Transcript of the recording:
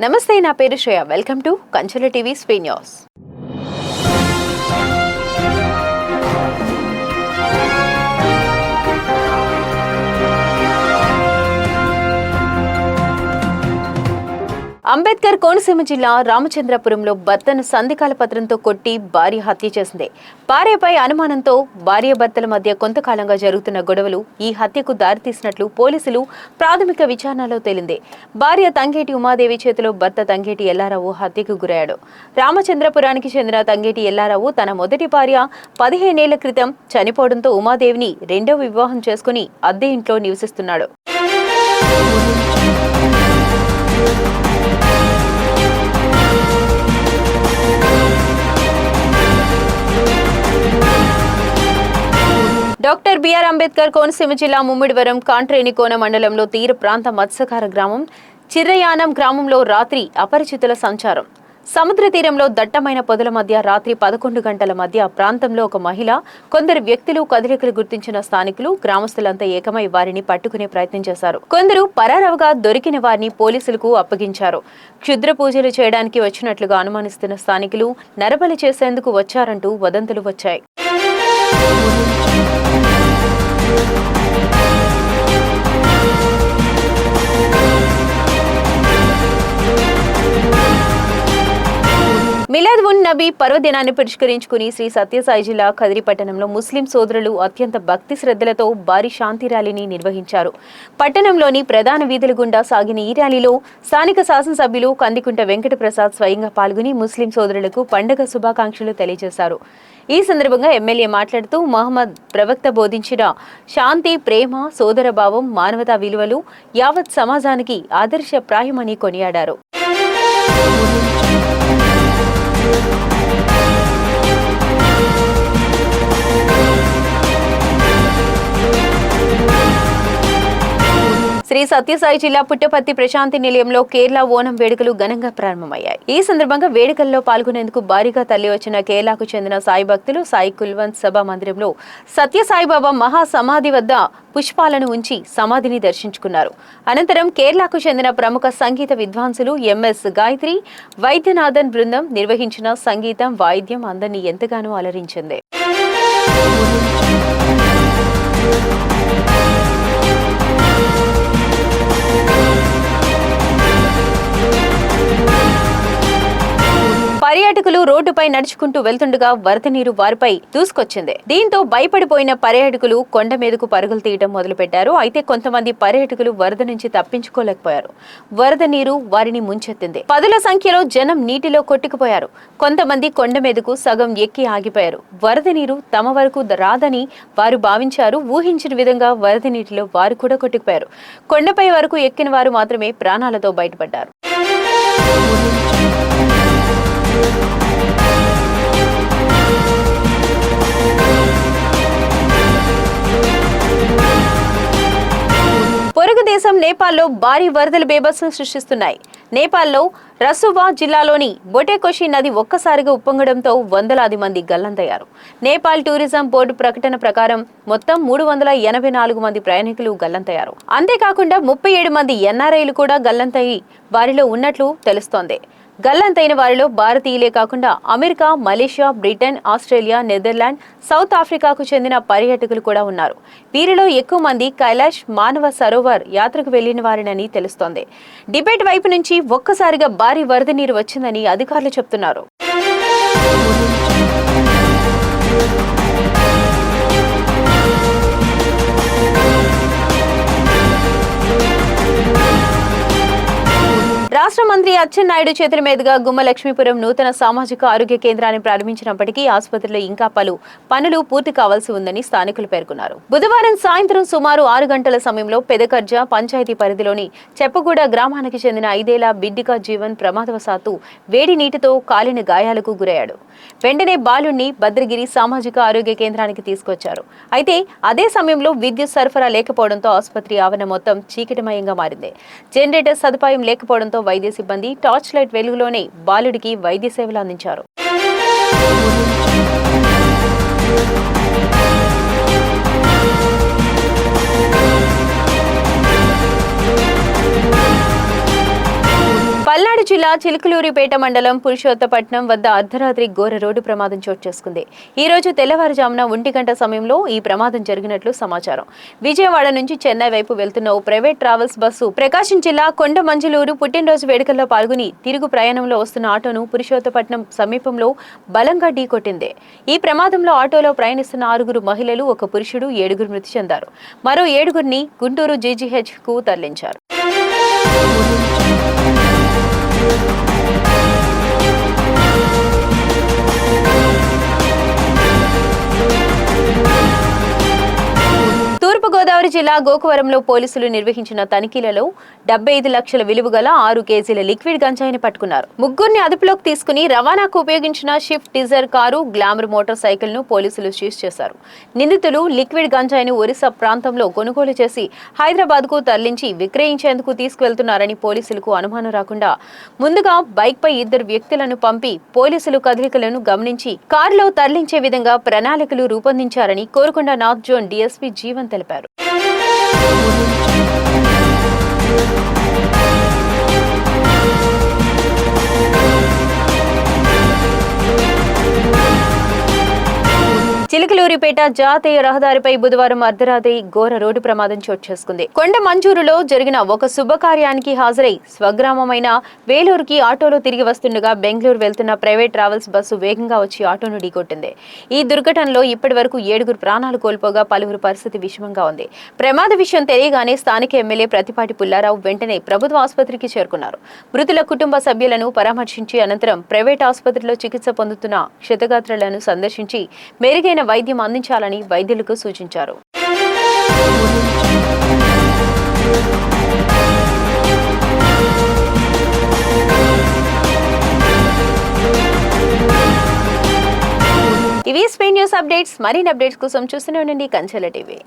నమస్తే, నా పేరు Shreya. Welcome to Kanchela TV speed news. Ambedkar Konaseema జిల్లా రామచంద్రపురంలో భర్తను సంధికాల పత్రంతో కొట్టి భార్య హత్య చేసింది. భార్యపై అనుమానంతో భార్యాభర్తల మధ్య కొంతకాలంగా జరుగుతున్న గొడవలు ఈ హత్యకు దారితీసినట్లు పోలీసులు ప్రాథమిక విచారణలో తేలింది. భార్య తంగేటి ఉమాదేవి చేతిలో భర్త తంగేటి ఎల్లారావు హత్యకు గురయ్యాడు. రామచంద్రపురానికి చెందిన తంగేటి ఎల్లారావు తన మొదటి భార్య 15 ఏళ్ల క్రితం చనిపోవడంతో ఉమాదేవిని రెండవ వివాహం చేసుకుని అద్దె ఇంట్లో నివసిస్తున్నాడు. డాక్టర్ బిఆర్ అంబేద్కర్ కోనసీమ జిల్లా ముమ్మిడివరం కాంట్రేనికోన మండలంలో తీర ప్రాంత మత్స్యకార గ్రామం చిర్రయానం గ్రామంలో రాత్రి అపరిచితుల సంచారం. సముద్ర తీరంలో దట్టమైన పొదల మధ్య రాత్రి 11 గంటల మధ్య ప్రాంతంలో ఒక మహిళ, కొందరు వ్యక్తులు కదలికలు గుర్తించిన స్థానికులు, గ్రామస్తులంతా ఏకమై వారిని పట్టుకునే ప్రయత్నం చేశారు. కొందరు పరారవగా దొరికిన వారిని పోలీసులకు అప్పగించారు. క్షుద్ర పూజలు చేయడానికి వచ్చినట్లుగా అనుమానిస్తున్న స్థానికులు నరబలి చేసేందుకు వచ్చారంటూ వదంతులు వచ్చాయి. మిలాద్ ఉన్ నబీ పర్వదినాన్ని పురస్కరించుకుని శ్రీ సత్యసాయి జిల్లా కదిరి పట్టణంలో ముస్లిం సోదరులు అత్యంత భక్తి శ్రద్ధలతో భారీ శాంతి ర్యాలీని నిర్వహించారు. పట్టణంలోని ప్రధాన వీధుల గుండా సాగిన ఈ ర్యాలీలో స్థానిక శాసనసభ్యులు కందికుంట వెంకట ప్రసాద్ స్వయంగా పాల్గొని ముస్లిం సోదరులకు పండుగ శుభాకాంక్షలు తెలియజేశారు. ఈ సందర్భంగా ఎమ్మెల్యే మాట్లాడుతూ మహమ్మద్ ప్రవక్త బోధించిన శాంతి, ప్రేమ, సోదరభావం, మానవతా విలువలు యావత్ సమాజానికి ఆదర్శప్రాయమని కొనియాడారు. శ్రీ సత్యసాయి జిల్లా పుట్టపర్తి ప్రశాంతి నిలయంలో కేరళ ఓనం వేడుకలు ఘనంగా ప్రారంభమయ్యాయి. ఈ సందర్భంగా వేడుకల్లో పాల్గొనేందుకు భారీగా తరలి వచ్చిన కేరళకు చెందిన సాయి భక్తులు సాయి కుల్వంత్ సభా మందిరంలో సత్యసాయిబాబా మహా సమాధి వద్ద పుష్పాలను ఉంచి సమాధిని దర్శించుకున్నారు. అనంతరం కేరళకు చెందిన ప్రముఖ సంగీత విద్వాంసులు ఎంఎస్ గాయత్రి, వైద్యనాథన్ బృందం నిర్వహించిన సంగీతం, వాయిద్యం అందరినీ ఎంతగానో అలరించింది. పర్యాటకులు రోడ్డుపై నడుచుకుంటూ వెళ్తుండగా వరద నీరు వారిపై దూసుకొచ్చింది. దీంతో భయపడిపోయిన పర్యాటకులు కొండ మీదకు పరుగులు తీయడం మొదలుపెట్టారు. అయితే కొంతమంది పర్యాటకులు వరద నుంచి తప్పించుకోలేకపోయారు. వరద నీరు వారిని ముంచెత్తింది. పదుల సంఖ్యలో జనం నీటిలో కొట్టుకుపోయారు. కొంతమంది కొండ మీదకు సగం ఎక్కి ఆగిపోయారు. వరద నీరు తమ వరకు రాదని వారు భావించారు. ఊహించిన విధంగా వరద నీటిలో వారు కూడా కొట్టుకుపోయారు. కొండపై వరకు ఎక్కిన వారు మాత్రమే ప్రాణాలతో బయటపడ్డారు. పొరుగు దేశం నేపాల్లో భారీ వరదలు బేభత్సం సృష్టిస్తున్నాయి. నేపాల్లో రసువా జిల్లాలోని బొటేకోషి నది ఒక్కసారిగా ఉప్పొంగడంతో వందలాది మంది గల్లంతయ్యారు. నేపాల్ టూరిజం బోర్డు ప్రకటన ప్రకారం మొత్తం 384 మంది ప్రయాణికులు గల్లంతయ్యారు. అంతేకాకుండా 37 మంది ఎన్ఆర్ఐలు కూడా గల్లంతయి వారిలో ఉన్నట్లు తెలుస్తోంది. గల్లంతైన వారిలో భారతీయులే కాకుండా America, Malaysia, Britain, Australia, Netherland, south ఆఫ్రికాకు చెందిన పర్యాటకులు కూడా ఉన్నారు. వీరిలో ఎక్కువ మంది కైలాష్ మానవ సరోవర్ యాత్రకు వెళ్లిన వారినని తెలుస్తోంది. టిబెట్ వైపు నుంచి ఒక్కసారిగా భారీ వరద నీరు వచ్చిందని అధికారులు చెబుతున్నారు. రాష్ట్ర మంత్రి అచ్చెన్నాయుడు చేతుల మీదుగా గుమ్మలక్ష్మీపురం నూతన సామాజిక ఆరోగ్య కేంద్రాన్ని ప్రారంభించినప్పటికీ ఆసుపత్రిలో ఇంకా పలు పనులు పూర్తి కావాల్సి ఉందని స్థానికులు పేర్కొన్నారు. బుధవారం సాయంత్రం సుమారు 6 గంటల సమయంలో పెదకర్జ పంచాయతీ పరిధిలోని చెప్పగూడ గ్రామానికి చెందిన 5 ఏళ్ల బిడ్డిక జీవన్ ప్రమాదవశాత్తు వేడి నీటితో కాలిన గాయాలకు గురయ్యాడు. వెంటనే బాలుణ్ణి భద్రగిరి సామాజిక ఆరోగ్య కేంద్రానికి తీసుకొచ్చారు. అయితే అదే సమయంలో విద్యుత్ సరఫరా లేకపోవడంతో ఆసుపత్రి ఆవరణ మొత్తం చీకటిమయంగా మారింది. జనరేటర్ సదుపాయం లేకపోవడంతో వైద్య సిబ్బంది టార్చ్ లైట్ వెలుగులోనే బాలుడికి వైద్య సేవలు అందించారు. పల్నాడు పల్నాడు జిల్లా చిలుకలూరిపేట మండలం పురుషోత్తపట్నం వద్ద అర్ధరాత్రి ఘోర రోడ్డు ప్రమాదం చోటు చేసుకుంది. ఈ రోజు తెల్లవారుజామున 1 గంట సమయంలో ఈ ప్రమాదం జరిగినట్లు సమాచారం. విజయవాడ నుంచి చెన్నై వైపు వెళ్తున్న ఓ ప్రైవేట్ ట్రావెల్స్ బస్సు ప్రకాశం జిల్లా కొండమంజలూరు పుట్టినరోజు వేడుకల్లో పాల్గొని తిరుగు ప్రయాణంలో వస్తున్న ఆటోను పురుషోత్తపట్నం సమీపంలో బలంగా ఢీకొట్టింది. ఈ ప్రమాదంలో ఆటోలో ప్రయాణిస్తున్న 6 మహిళలు, 1 పురుషుడు, 7 మృతి చెందారు. మరో 7 గుంటూరు జీజీహెచ్ కు తరలించారు. తూర్పుగోదావరి జిల్లా గోకవరంలో పోలీసులు నిర్వహించిన తనిఖీలలో 75 లక్షల విలువ గల 6 కేజీల లిక్విడ్ గంజాయిని పట్టుకున్నారు. 3 అదుపులోకి తీసుకుని రవాణాకు ఉపయోగించిన Swift Dzire car, glamour motorcycle ను పోలీసులు సీజ్ చేశారు. నిందితులు లిక్విడ్ గంజాయిని ఒరిస్సా ప్రాంతంలో కొనుగోలు చేసి హైదరాబాద్ కు తరలించి విక్రయించేందుకు తీసుకువెళ్తున్నారని పోలీసులకు అనుమానం రాకుండా ముందుగా బైక్ పై 2 వ్యక్తులను పంపి పోలీసులు కదలికలను గమనించి కారులో తరలించే విధంగా ప్రణాళికలు రూపొందించారని Korukonda north zone DSP Jeevan తెలిపారు. చిలుకలూరిపేట జాతీయ రహదారిపై బుధవారం అర్ధరాత్రి ఘోర రోడ్డు ప్రమాదం చోటు చేసుకుంది. కొండమంజూరులో జరిగిన ఒక శుభకార్యానికి హాజరై స్వగ్రామమైన వేలూరుకి ఆటోలో తిరిగి వస్తుండగా బెంగళూరు వెళ్తున్న ప్రైవేట్ ట్రావెల్స్ బస్సు వేగంగా వచ్చి ఆటోను ఢీకొట్టింది. ఈ దుర్ఘటనలో ఇప్పటి వరకు 7 ప్రాణాలు కోల్పోగా పలువురు పరిస్థితి విషమంగా ఉంది. ప్రమాద విషయం తెలియగానే స్థానిక ఎమ్మెల్యే ప్రతిపాటి పుల్లారావు వెంటనే ప్రభుత్వ ఆసుపత్రికి చేరుకున్నారు. మృతుల కుటుంబ సభ్యులను పరామర్శించి అనంతరం ప్రైవేట్ ఆసుపత్రిలో చికిత్స పొందుతున్న క్షతగాత్రులను సందర్శించి మెరుగైన వైద్యం అందించాలని వైద్యులకు సూచించారు. ఇవి స్పెయిన్ న్యూస్ అప్డేట్స్. మరిన్ని అప్డేట్స్ కోసం చూస్తూనే ఉండండి కంచెల టీవీ.